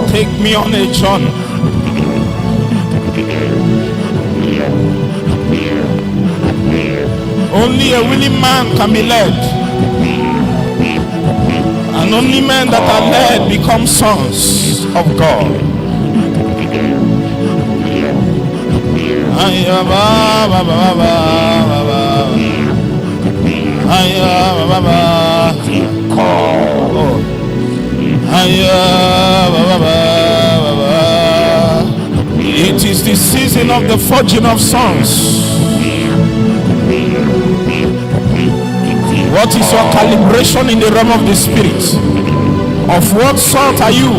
Take me on a journey. Only a willing man can be led, and only men that are led become sons of God. It is the season of the forging of sons. What is your calibration in the realm of the spirit? Of what sort are you?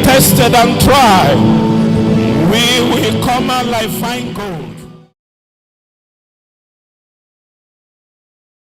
Tested and tried, we will come out like fine gold.